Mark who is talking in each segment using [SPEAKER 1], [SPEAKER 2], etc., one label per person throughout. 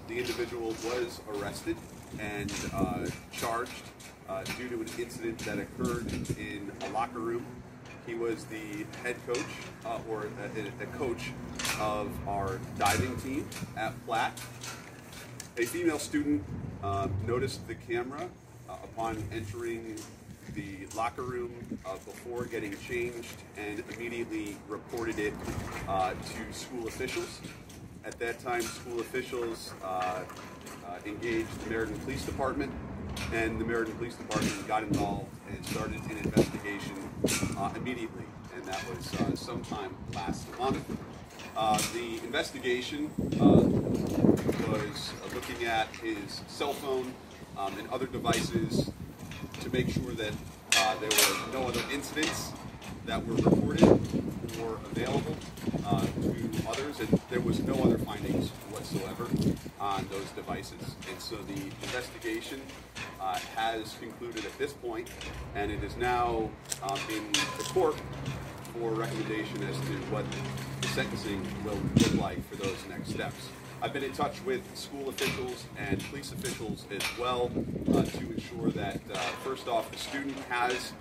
[SPEAKER 1] the individual was arrested and charged due to an incident that occurred in a locker room. He was the head coach, or a coach of our diving team at Platt. A female student noticed the camera upon entering the locker room before getting changed and immediately reported it to school officials. At that time, school officials engaged the Meriden Police Department, and the Meriden Police Department got involved and started an investigation immediately, and that was sometime last month. The investigation was looking at his cell phone and other devices to make sure that there were no other incidents that were reported or available to others, and there was no other findings whatsoever on those devices. And so the investigation has concluded at this point, and it is now in the court for recommendation as to what the sentencing will look like for those next steps. I've been in touch with school officials and police officials as well to ensure that, first off, the student has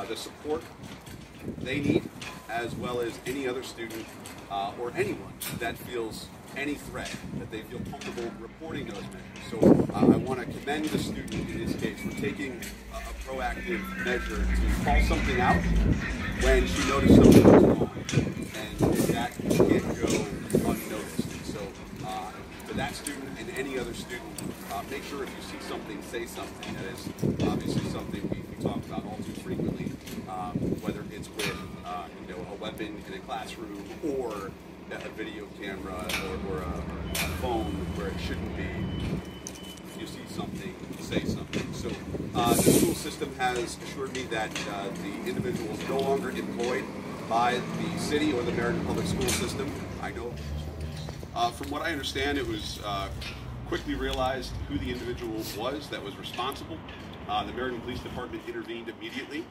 [SPEAKER 1] the support they need, as well as any other student or anyone that feels any threat, that they feel comfortable reporting those measures. So I want to commend the student in this case for taking a proactive measure to call something out when she noticed something was wrong, and that can't go unnoticed. And so for that student and any other student, make sure if you see something, say something. That is obviously something we talk about all too frequently, whether it's with a weapon in a classroom or a video camera or a phone where it shouldn't be. If you see something, say something. So the school system has assured me that the individual is no longer employed by the city or the Meriden Public School System. I know from what I understand, it was quickly realized who the individual was that was responsible. The Meriden Police Department intervened immediately.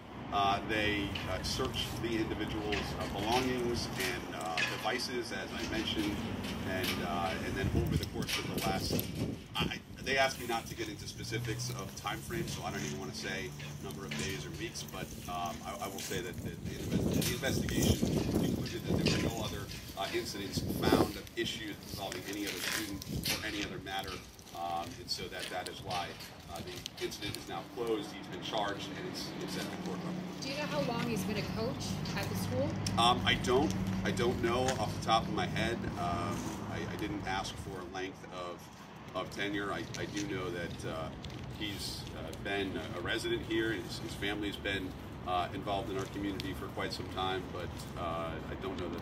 [SPEAKER 1] They searched the individual's belongings and devices, as I mentioned, and then over the course of the last, they asked me not to get into specifics of time frame, so I don't even want to say number of days or weeks, but I will say that the investigation concluded that there were no other incidents found of issues involving any other student or any other matter, and so that is why the incident is now closed. He's been charged, and it's at the court level.
[SPEAKER 2] Do you know how long he's been a coach at the school?
[SPEAKER 1] I don't know off the top of my head. I didn't ask for a length of tenure. I do know that he's been a resident here. His family's been involved in our community for quite some time, but I don't know the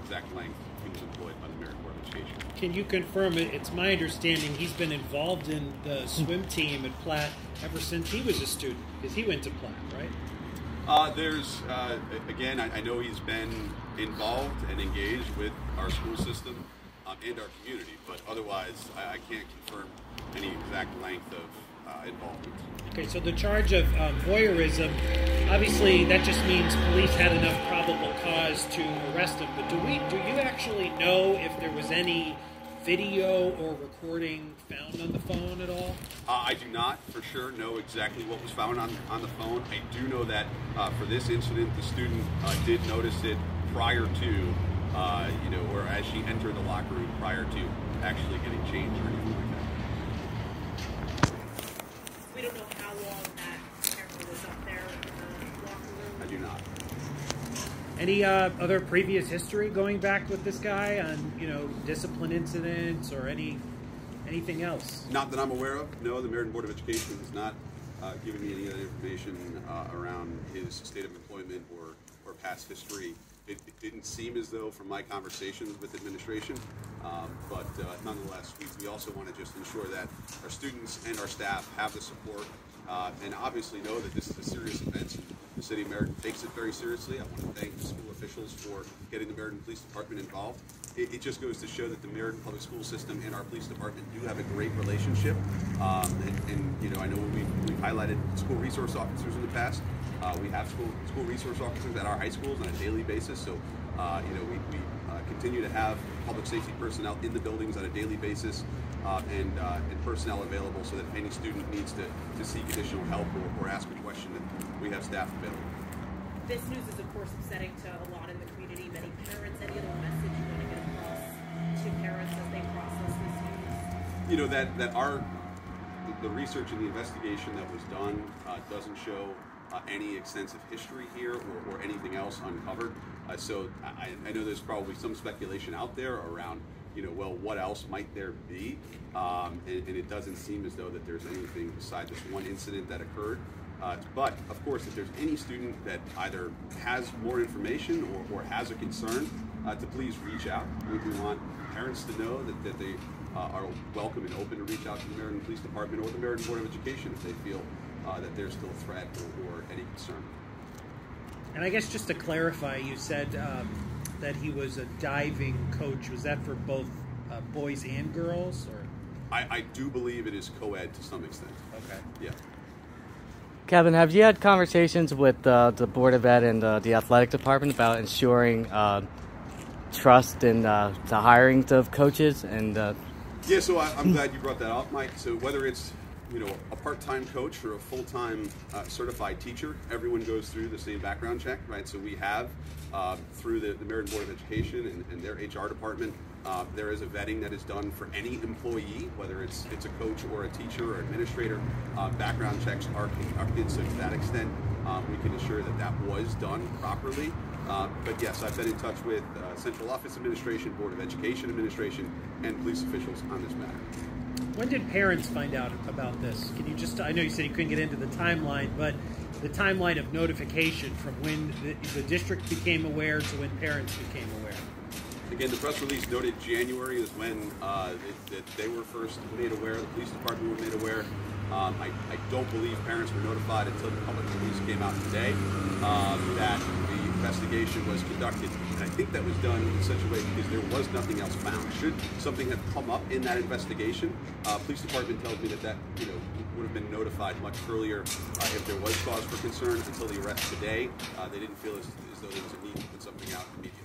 [SPEAKER 1] exact length he was employed by the Meriden Board of Education.
[SPEAKER 3] Can you confirm it? It's my understanding he's been involved in the swim team at Platt ever since he was a student, because he went to Platt, right?
[SPEAKER 1] Again, I know he's been involved and engaged with our school system and our community, but otherwise I can't confirm any exact length of involvement.
[SPEAKER 3] Okay, so the charge of voyeurism, obviously that just means police had enough probable cause to arrest him, but do you actually know if there was any video or recording found on the phone at all?
[SPEAKER 1] I do not for sure know exactly what was found on the phone. I do know that for this incident, the student did notice it prior to, or as she entered the locker room prior to actually getting changed or anything like that.
[SPEAKER 4] We don't know how long that camera was up there in the locker room.
[SPEAKER 1] I do not.
[SPEAKER 3] Any other previous history going back with this guy on, discipline incidents or anything else?
[SPEAKER 1] Not that I'm aware of. No, the Meriden Board of Education has not given me any other information around his state of employment or past history. It didn't seem as though, from my conversations with administration, but nonetheless, we also want to just ensure that our students and our staff have the support and obviously know that this is a serious offense. The City of Meriden takes it very seriously. I want to thank the school officials for getting the Meriden Police Department involved. It just goes to show that the Meriden Public School System and our police department do have a great relationship. And I know we've highlighted school resource officers in the past. We have school resource officers at our high schools on a daily basis, so we continue to have public safety personnel in the buildings on a daily basis, and personnel available so that if any student needs to seek additional help or ask a question, that we have staff available.
[SPEAKER 4] This news is, of course, upsetting to a lot in the community, many parents. Any other message you want to get across to parents as they process this news?
[SPEAKER 1] You know, the research and the investigation that was done doesn't show any extensive history here or anything else uncovered. So I know there's probably some speculation out there around, well, what else might there be? And it doesn't seem as though that there's anything beside this one incident that occurred. But, of course, if there's any student that either has more information or has a concern, to please reach out. We want parents to know that they are welcome and open to reach out to the Meriden Police Department or the Meriden Board of Education if they feel that there's still a threat or any concern.
[SPEAKER 3] And I guess just to clarify, you said that he was a diving coach. Was that for both boys and girls? Or
[SPEAKER 1] I do believe it is co-ed to some extent.
[SPEAKER 3] Okay.
[SPEAKER 1] Yeah.
[SPEAKER 5] Kevin, have you had conversations with the Board of Ed and the athletic department about ensuring trust in the hiring of coaches? And
[SPEAKER 1] yeah, so I'm glad you brought that up, Mike. So whether it's a part-time coach or a full-time certified teacher, everyone goes through the same background check, right? So we have through the Meriden Board of Education and their HR department, there is a vetting that is done for any employee, whether it's a coach or a teacher or administrator. Background checks are conducted, so to that extent, we can ensure that was done properly. But yes, I've been in touch with Central Office Administration, Board of Education Administration, and police officials on this matter.
[SPEAKER 3] when did parents find out about this? Can you just, I know you said you couldn't get into the timeline, but the timeline of notification from when the district became aware to when parents became aware.
[SPEAKER 1] Again, the press release noted January is when they were first made aware, the police department were made aware. I don't believe parents were notified until the public release came out today that the investigation was conducted. And I think that was done in such a way because there was nothing else found. Should something have come up in that investigation, police department tells me that would have been notified much earlier if there was cause for concern. Until the arrest today, they didn't feel as though there was a need to put something out immediately.